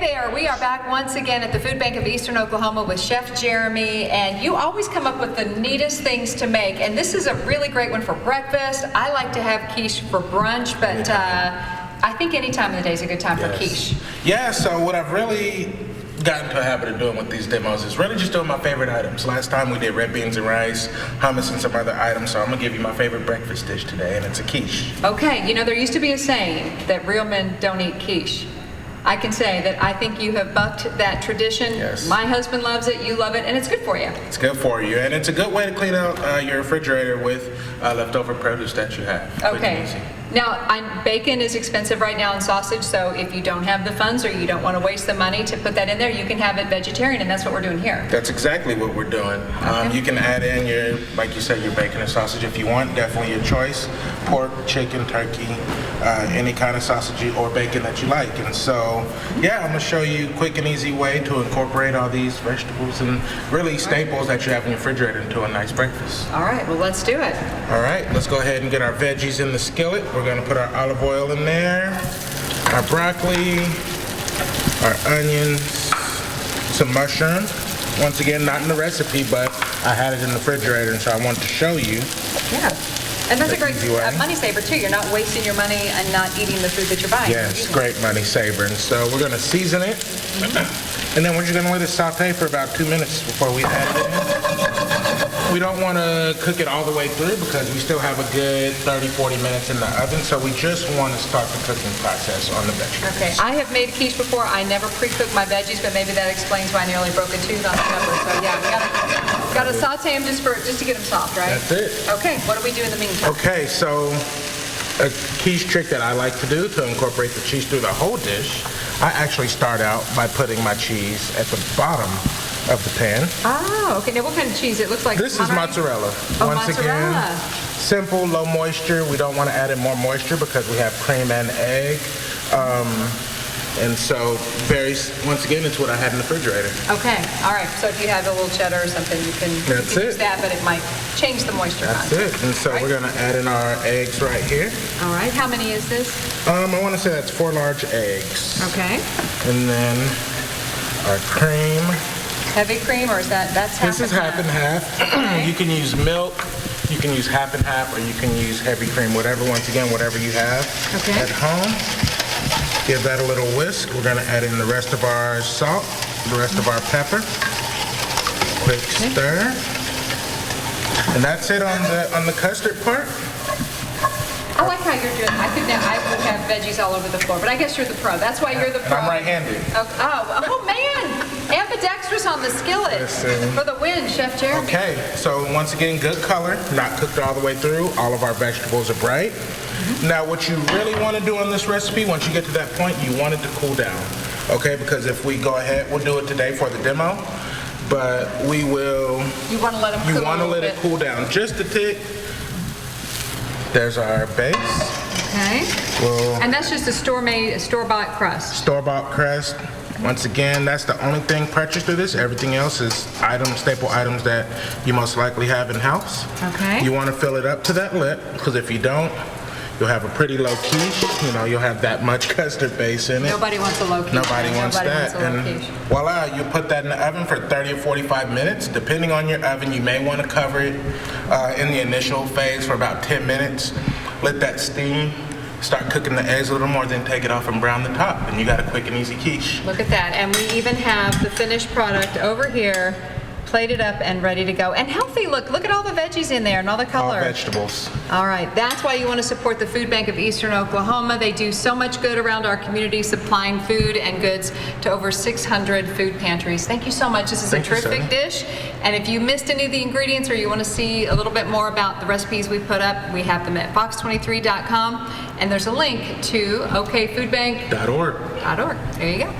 there, we are back once again at the Food Bank of Eastern Oklahoma with Chef Jeremy, and you always come up with the neatest things to make, and this is a really great one for breakfast. I like to have quiche for brunch, but I think any time of the day is a good time for quiche. Yeah, so what I've really gotten to a habit of doing with these demos is really just doing my favorite items. Last time we did red beans and rice, hummus, and some other items, so I'm gonna give you my favorite breakfast dish today, and it's a quiche. Okay, you know, there used to be a saying that real men don't eat quiche. I can say that I think you have bucked that tradition. Yes. My husband loves it, you love it, and it's good for you. It's good for you, and it's a good way to clean out your refrigerator with leftover produce that you have. Quick and easy. Now, bacon is expensive right now and sausage, so if you don't have the funds or you don't want to waste the money to put that in there, you can have it vegetarian, and that's what we're doing here. That's exactly what we're doing. You can add in your, like you said, your bacon and sausage if you want, definitely your choice. Pork, chicken, turkey, any kind of sausage or bacon that you like. And so, yeah, I'm gonna show you a quick and easy way to incorporate all these vegetables and really staples that you have in your refrigerator into a nice breakfast. All right, well, let's do it. All right, let's go ahead and get our veggies in the skillet. We're gonna put our olive oil in there, our broccoli, our onions, some mushrooms. Once again, not in the recipe, but I had it in the refrigerator, and so I wanted to show you. Yeah, and that's a great money saver too. You're not wasting your money and not eating the food that you're buying. Yes, great money saver. And so we're gonna season it, and then we're just gonna let it saute for about 2 minutes before we add it in. We don't want to cook it all the way through because we still have a good 30-40 minutes in the oven, so we just want to start the cooking process on the vegetables. Okay, I have made quiche before. I never pre-cook my veggies, but maybe that explains why I nearly broke a tooth on the pepper. So yeah, we gotta saute them just to get them soft, right? That's it. Okay, what do we do in the meantime? Okay, so a quiche trick that I like to do to incorporate the cheese through the whole dish, I actually start out by putting my cheese at the bottom of the pan. Oh, okay. Now what kind of cheese? It looks like this is mozzarella. Oh, Once mozzarella. Again, simple, low moisture. We don't want to add in more moisture because we have cream and egg. And so, once again, it's what I had in the refrigerator. Okay, all right. So if you have a little cheddar or something, you can use that, but it might change the moisture content. That's it. And so we're going to add in our eggs right here. All right. How many is this? I want to say that's 4 large eggs. Okay. And then our cream. Heavy cream, or is that's half? This is half and half. Okay. You can use milk, you can use half and half, or you can use heavy cream, whatever you have at home. Give that a little whisk. We're gonna add in the rest of our salt, the rest of our pepper. Quick stir. And that's it on the custard part. I like how you're doing. I would have veggies all over the floor, but I guess you're the pro. That's why you're the pro. I'm right-handed. Oh man! Ambidextrous on the skillet for the win, Chef Jeremy. Okay, so once again, good color, not cooked all the way through. All of our vegetables are bright. Now, what you really want to do on this recipe, once you get to that point, you want it to cool down. Okay, because if we go ahead, we'll do it today for the demo, but we will. You want to let them cool. You want to let it cool down just a tick. There's our base. Okay. And that's just a store-bought crust. Store-bought crust. Once again, that's the only thing purchased through this. Everything else is staple items that you most likely have in-house. Okay. You want to fill it up to that lip, because if you don't, you'll have a pretty low quiche. You know, you'll have that much custard base in it. Nobody wants a low quiche. Nobody wants that. And voila, you put that in the oven for 30 or 45 minutes. Depending on your oven, you may want to cover it in the initial phase for about 10 minutes. Let that steam. Start cooking the eggs a little more, then take it off and brown the top, and you got a quick and easy quiche. Look at that. And we even have the finished product over here, plated up and ready to go. And healthy, look at all the veggies in there and all the color. All vegetables. All right, that's why you want to support the Food Bank of Eastern Oklahoma. They do so much good around our community, supplying food and goods to over 600 food pantries. Thank you so much. This is a terrific dish. And if you missed any of the ingredients or you want to see a little bit more about the recipes we put up, we have them at FOX23.com. And there's a link to okfoodbank.org. There you go.